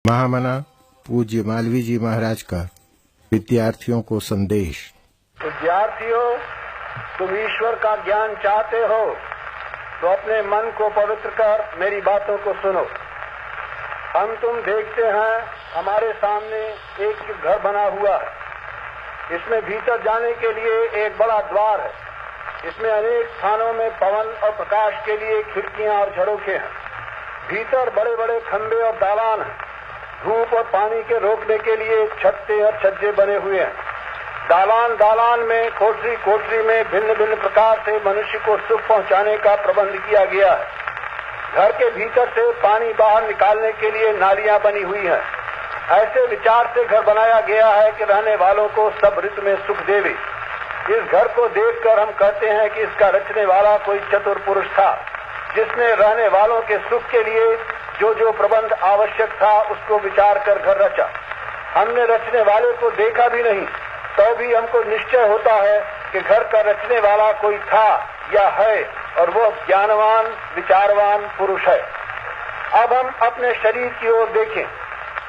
महामना पूज्य मालवीय जी महाराज का विद्यार्थियों को संदेश। विद्यार्थियों, तुम ईश्वर का ज्ञान चाहते हो तो अपने मन को पवित्र कर मेरी बातों को सुनो। हम तुम देखते हैं हमारे सामने एक घर बना हुआ है। इसमें भीतर जाने के लिए एक बड़ा द्वार है। इसमें अनेक स्थानों में पवन और प्रकाश के लिए खिड़कियां और झरोखे हैं। भीतर बड़े बड़े खंभे और दालान हैं। धूप और पानी के रोकने के लिए छत्ते और छज्जे बने हुए हैं। दालान में कोठरी कोठरी में भिन्न भिन्न प्रकार से मनुष्य को सुख पहुंचाने का प्रबंध किया गया है। घर के भीतर से पानी बाहर निकालने के लिए नालियां बनी हुई हैं। ऐसे विचार से घर बनाया गया है कि रहने वालों को सब ऋतु में सुख देवे। इस घर को देखकर हम कहते हैं कि इसका रचने वाला कोई चतुर पुरुष था, जिसने रहने वालों के सुख के लिए जो जो प्रबंध आवश्यक था उसको विचार कर घर रचा। हमने रचने वाले को देखा भी नहीं, तो भी हमको निश्चय होता है कि घर का रचने वाला कोई था या है, और वो ज्ञानवान विचारवान पुरुष है। अब हम अपने शरीर की ओर देखें।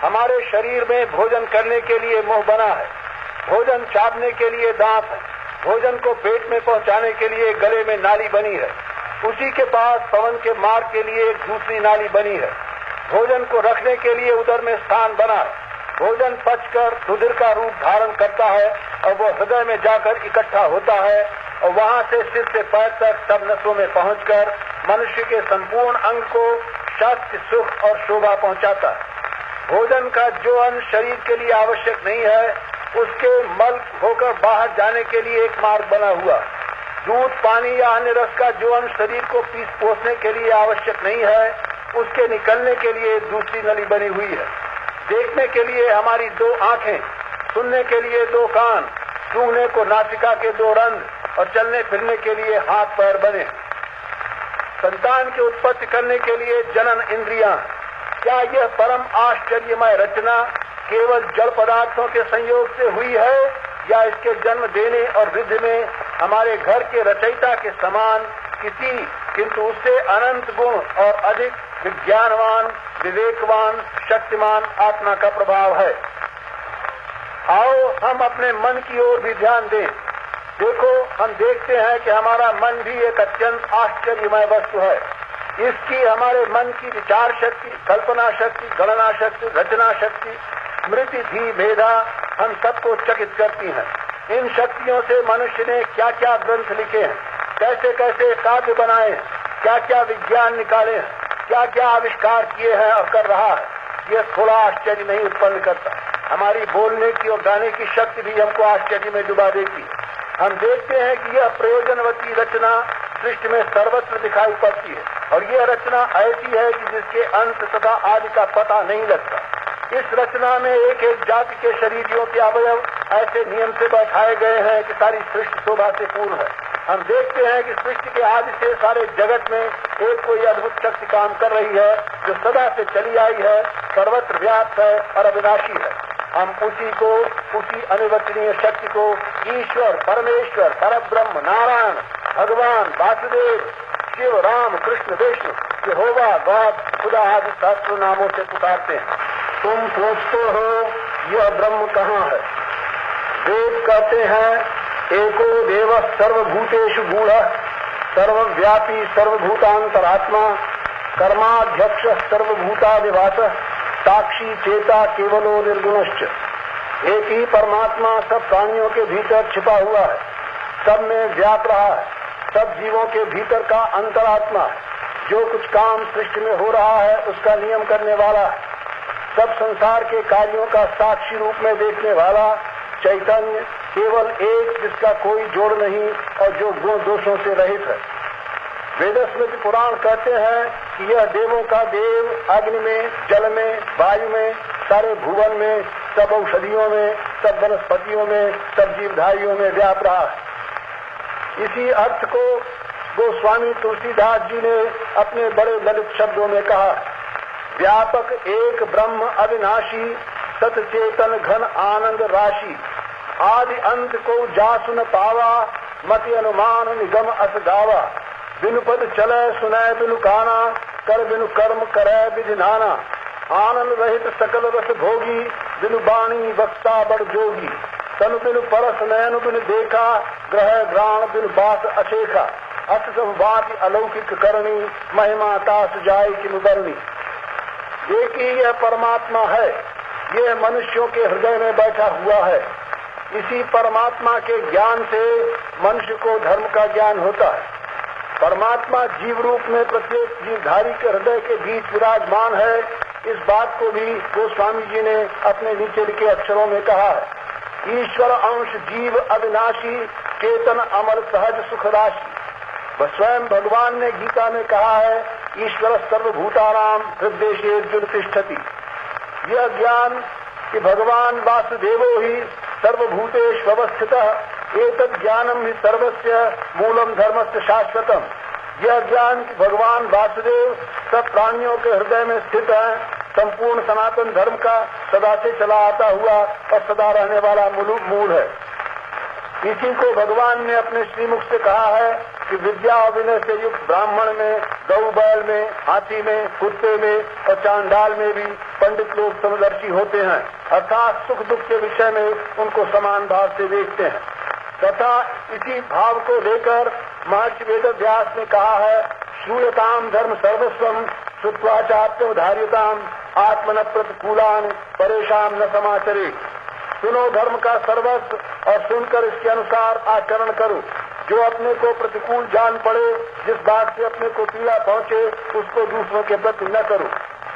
हमारे शरीर में भोजन करने के लिए मुंह बना है, भोजन चाटने के लिए दांत है, भोजन को पेट में पहुंचाने के लिए गले में नाली बनी है। उसी के पास पवन के मार्ग के लिए एक दूसरी नाली बनी है। भोजन को रखने के लिए उदर में स्थान बना है। भोजन पचकर रुधिर का रूप धारण करता है और वो हृदय में जाकर इकट्ठा होता है और वहां से सिर से पैर तक सब नसों में पहुंचकर मनुष्य के संपूर्ण अंग को शक्ति, सुख और शोभा पहुंचाता है। भोजन का जो अन्न शरीर के लिए आवश्यक नहीं है, उसके मल होकर बाहर जाने के लिए एक मार्ग बना हुआ। दूध, पानी या अन्य रस का जो अंश शरीर को पीस पोसने के लिए आवश्यक नहीं है, उसके निकलने के लिए दूसरी नली बनी हुई है। देखने के लिए हमारी दो आंखें, सुनने के लिए दो कान, सूंघने को नासिका के दो रंध्र और चलने फिरने के लिए हाथ पैर बने। संतान की उत्पत्ति करने के लिए जनन इंद्रियां। क्या यह परम आश्चर्यमय रचना केवल जड़ पदार्थों के संयोग से हुई है, या इसके जन्म देने और वृद्धि में हमारे घर के रचयिता के समान किसी, किंतु उससे अनंत गुण और अधिक विज्ञानवान, विवेकवान, शक्तिमान आत्मा का प्रभाव है? आओ हम अपने मन की ओर भी ध्यान दें। देखो, हम देखते हैं कि हमारा मन भी एक अत्यंत आश्चर्यमय वस्तु है। इसकी, हमारे मन की विचार शक्ति, कल्पना शक्ति, गणना शक्ति, रचना शक्ति, स्मृति धी भेदा हम सबको चकित करती हैं। इन शक्तियों से मनुष्य ने क्या क्या ग्रंथ लिखे हैं, कैसे कैसे काव्य बनाए हैं, क्या क्या विज्ञान निकाले हैं, क्या क्या आविष्कार किए हैं और कर रहा है। यह थोड़ा आश्चर्य नहीं उत्पन्न करता। हमारी बोलने की और गाने की शक्ति भी हमको आश्चर्य में डुबा देती है। हम देखते हैं कि यह प्रयोजनवती रचना सृष्टि में सर्वत्र दिखाई पड़ती है, और यह रचना ऐसी है कि जिसके अंत तथा आदि का पता नहीं लगता। इस रचना में एक एक जाति के शरीरियों के अवयव ऐसे नियम से बैठाए गए हैं कि सारी सृष्टि शोभा से पूर्ण है। हम देखते हैं कि सृष्टि के आदि से सारे जगत में एक कोई अद्भुत शक्ति काम कर रही है, जो सदा से चली आई है, सर्वत्र व्याप्त है और अविनाशी है। हम उसी अनिर्वचनीय शक्ति को ईश्वर, परमेश्वर, परब्रह्म, नारायण, भगवान, वासुदेव, शिव, राम, कृष्ण, विष्णु, यहोवा, गॉड, खुदा आदि सहस्त्र नामों से पुकारते हैं। तुम सोचते हो यह ब्रह्म कहाँ है? वेद कहते हैं, एको देव सर्वभूतेषु गूढ़ः, सर्वव्यापी सर्वभूतांतरात्मा, कर्माध्यक्ष सर्वभूतादिवासः, साक्षी चेता केवलो निर्गुणश्च। एक ही परमात्मा सब प्राणियों के भीतर छिपा हुआ है, सब में व्याप रहा है, सब जीवों के भीतर का अंतरात्मा है, जो कुछ काम सृष्टि में हो रहा है उसका नियम करने वाला है, सब संसार के कार्यों का साक्षी रूप में देखने वाला चैतन्य, केवल एक, जिसका कोई जोड़ नहीं और जो गुण दोषों से रहित है। वेद स्मृति पुराण कहते हैं कि यह देवों का देव अग्नि में, जल में, वायु में, सारे भुवन में, सब औषधियों में, सब वनस्पतियों में, सब जीवधारियों में व्याप रहा है। इसी अर्थ को गोस्वामी तुलसीदास जी ने अपने बड़े ललित शब्दों में कहा, व्यापक एक ब्रह्म अविनाशी, सतचेतन घन आनंद राशि, आदि अंत को जासु न पावा, मति अनुमान निगम अस गावा, बिनु पद चले सुनय बिनु काना, कर बिनु कर्म करे विधि नाना, आनंद रहित सकल रस भोगी, बिनु बाणी वक्ता बड़ जोगी। तनु बिनु परस नयन बिनु देखा, ग्रह ग्राण बिनु बास अशेखा। अस सब बात अलौकिक करनी, महिमा तास जाय किनु बरनी। एक ही यह परमात्मा है, यह मनुष्यों के हृदय में बैठा हुआ है। इसी परमात्मा के ज्ञान से मनुष्य को धर्म का ज्ञान होता है। परमात्मा जीव रूप में प्रत्येक जीवधारी के हृदय के बीच विराजमान है। इस बात को भी गोस्वामी जी ने अपने नीचे लिखे अक्षरों में कहा है। ईश्वर अंश जीव अविनाशी, चेतन अमर सहज सुख राशि। वह स्वयं भगवान ने गीता में कहा है, ईश्वर सर्वभूतानाम हृदयेषु तिष्ठति। यह ज्ञान कि भगवान वासुदेवो ही सर्वभूतेषु अवस्थितः, एतद् ज्ञानम ही सर्वस्य मूलम धर्मस्य शाश्वतम। यह ज्ञान कि भगवान वासुदेव सब प्राणियों के हृदय में स्थित है, संपूर्ण सनातन धर्म का सदा से चला आता हुआ और सदा रहने वाला मूल है। इसी को भगवान ने अपने श्रीमुख से कहा है कि विद्या और विनय से युक्त ब्राह्मण में, गौ बैल में, हाथी में, कुत्ते में और चांडाल में भी पंडित लोग समदर्शी होते हैं, अर्थात सुख दुख के विषय में उनको समान भाव से देखते हैं। तथा इसी भाव को लेकर महर्षि वेदव्यास ने कहा है, श्रूयताम धर्म सर्वस्वम श्रुत्वाचार्योधार्यताम आत्मन प्रतिकूलान परेशान न समाचरे। सुनो धर्म का सर्वस्व और सुनकर इसके अनुसार आचरण करो। जो अपने को प्रतिकूल जान पड़े, जिस बात से अपने को पीड़ा पहुंचे, उसको दूसरों के प्रति न करो।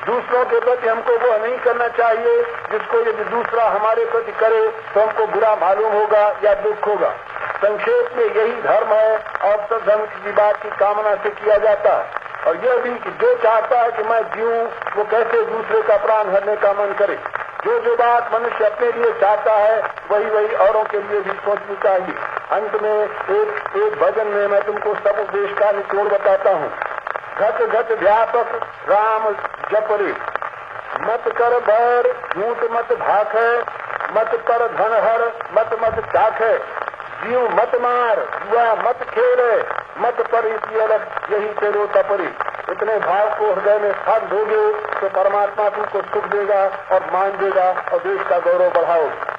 दूसरों के प्रति हमको वह नहीं करना चाहिए जिसको यदि दूसरा हमारे प्रति करे तो हमको बुरा मालूम होगा या दुख होगा। संक्षेप में यही धर्म है और सब धर्म की बात की कामना से किया जाता है। और यह भी कि जो चाहता है कि मैं जीऊं, वो कैसे दूसरे का प्राण हरने का मन करे। जो बात मनुष्य अपने लिए चाहता है वही औरों के लिए भी सोचनी चाहिए। अंत में एक भजन में मैं तुमको सब उपदेश का निचोड़ बताता हूँ। घट घट व्यापक राम जप रे, मत कर बैर झूठ मत भाखे, मत पर धन हर मत मत चाखे। जीव मत मार जुआ मत खेले, मत पर यही तेरो तपरी। इतने भाव को हृदय में स्थान दोगे तो परमात्मा तुमको सुख देगा और मान देगा और देश का गौरव बढ़ाओगे।